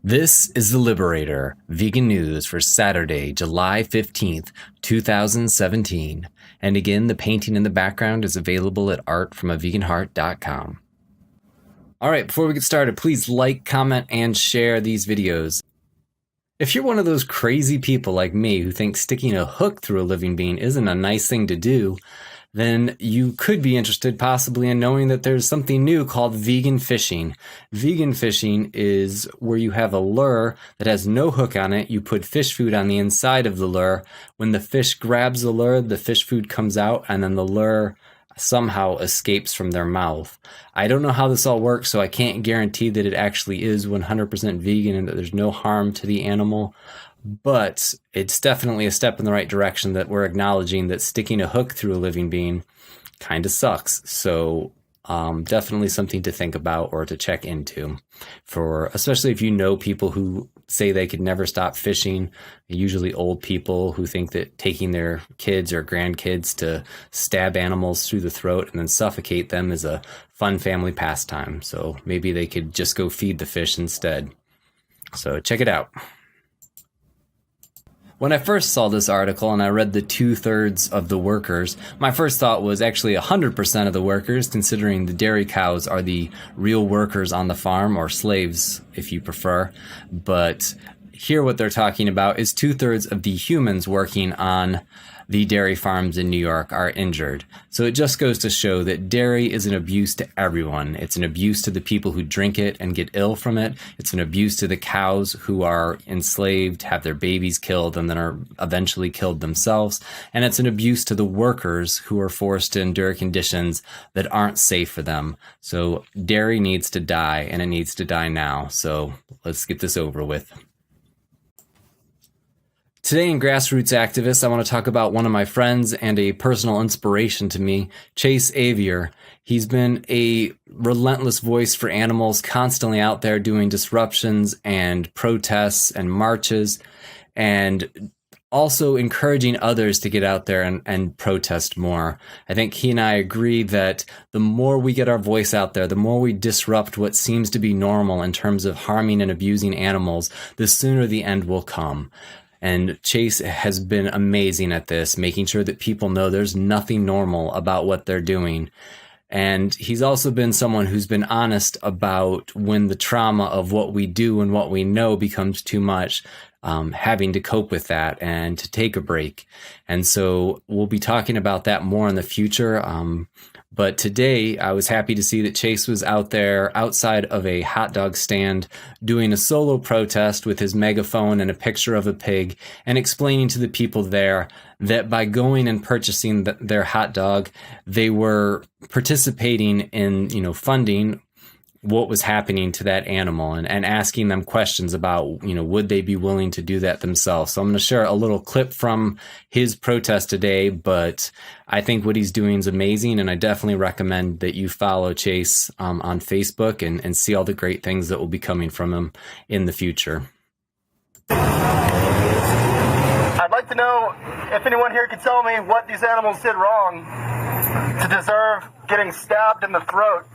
This is the Liberator, vegan news for Saturday, July 15th, 2017. And again, the painting in the background is available at artfromaveganheart.com. All right, before we get started, please like, comment, and share these videos. If you're one of those crazy people like me who think sticking a hook through a living being isn't a nice thing to do, then you could be interested possibly in knowing that there's something new called vegan fishing. Vegan fishing is where you have a lure that has no hook on it. You put fish food on the inside of the lure. When the fish grabs the lure, the fish food comes out, and then the lure somehow escapes from their mouth. I don't know how this all works, so I can't guarantee that it actually is 100% vegan and that there's no harm to the animal. But it's definitely a step in the right direction that we're acknowledging that sticking a hook through a living being kind of sucks. So definitely something to think about or to check into, for especially if you know people who say they could never stop fishing, usually old people who think that taking their kids or grandkids to stab animals through the throat and then suffocate them is a fun family pastime. So maybe they could just go feed the fish instead. So check it out. When I first saw this article and I read the 2/3 of the workers, my first thought was actually 100% of the workers, considering the dairy cows are the real workers on the farm, or slaves if you prefer. But here what they're talking about is 2/3 of the humans working on the dairy farms in New York are injured. So it just goes to show that dairy is an abuse to everyone. It's an abuse to the people who drink it and get ill from it. It's an abuse to the cows who are enslaved, have their babies killed, and then are eventually killed themselves. And it's an abuse to the workers who are forced to endure conditions that aren't safe for them. So dairy needs to die, and it needs to die now. So let's get this over with. Today in Grassroots Activists, I want to talk about one of my friends and a personal inspiration to me, Chase Avior. He's been a relentless voice for animals, constantly out there doing disruptions and protests and marches, and also encouraging others to get out there and protest more. I think he and I agree that the more we get our voice out there, the more we disrupt what seems to be normal in terms of harming and abusing animals, the sooner the end will come. And Chase has been amazing at this, making sure that people know there's nothing normal about what they're doing. And he's also been someone who's been honest about when the trauma of what we do and what we know becomes too much, having to cope with that and to take a break. And so we'll be talking about that more in the future. But today I was happy to see that Chase was out there outside of a hot dog stand doing a solo protest with his megaphone and a picture of a pig, and explaining to the people there that by going and purchasing their hot dog, they were participating in, funding what was happening to that animal, and asking them questions about, would they be willing to do that themselves. So I'm going to share a little clip from his protest today, but I think what he's doing is amazing, and I definitely recommend that you follow Chase on Facebook and see all the great things that will be coming from him in the future. I'd like to know if anyone here could tell me what these animals did wrong to deserve getting stabbed in the throat.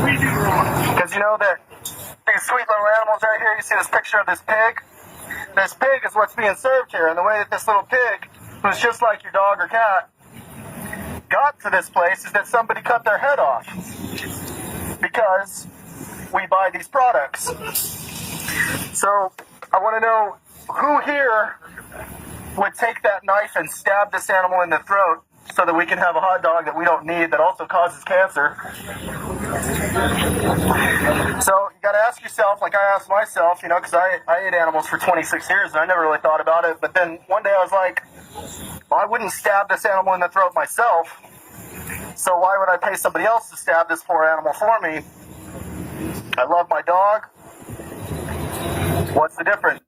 We do wrong. Because that these sweet little animals right here, you see this picture of this pig? This pig is what's being served here. And the way that this little pig, who's just like your dog or cat, got to this place is that somebody cut their head off. Because we buy these products. So I want to know who here would take that knife and stab this animal in the throat so that we can have a hot dog that we don't need that also causes cancer. So you got to ask yourself, like I asked myself, because I ate animals for 26 years and I never really thought about it. But then one day I was like, well, I wouldn't stab this animal in the throat myself. So why would I pay somebody else to stab this poor animal for me? I love my dog. What's the difference?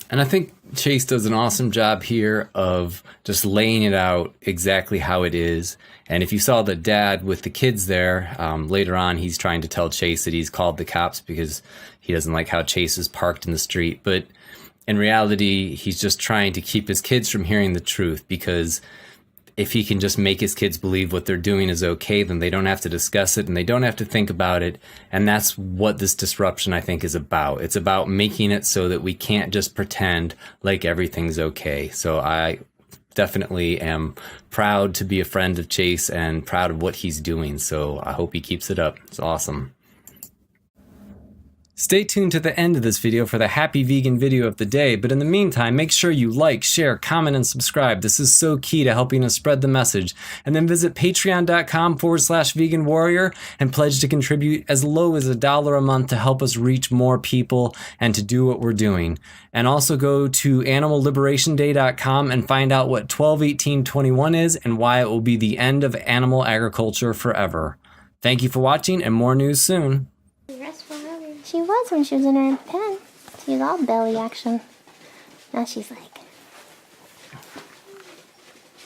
And I think Chase does an awesome job here of just laying it out exactly how it is. And if you saw the dad with the kids there, later on he's trying to tell Chase that he's called the cops because he doesn't like how Chase is parked in the street. But in reality, he's just trying to keep his kids from hearing the truth, because if he can just make his kids believe what they're doing is okay, then they don't have to discuss it and they don't have to think about it. And that's what this disruption, I think, is about. It's about making it so that we can't just pretend like everything's okay. So I definitely am proud to be a friend of Chase and proud of what he's doing. So I hope he keeps it up. It's awesome. Stay tuned to the end of this video for the Happy Vegan video of the day, but in the meantime, make sure you like, share, comment, and subscribe. This is so key to helping us spread the message. And then visit patreon.com/vegan warrior and pledge to contribute as low as $1 a month to help us reach more people and to do what we're doing. And also go to animalliberationday.com and find out what 12/18/21 is and why it will be the end of animal agriculture forever. Thank you for watching, and more news soon. She was when she was in her pen. She was all belly action. Now she's like...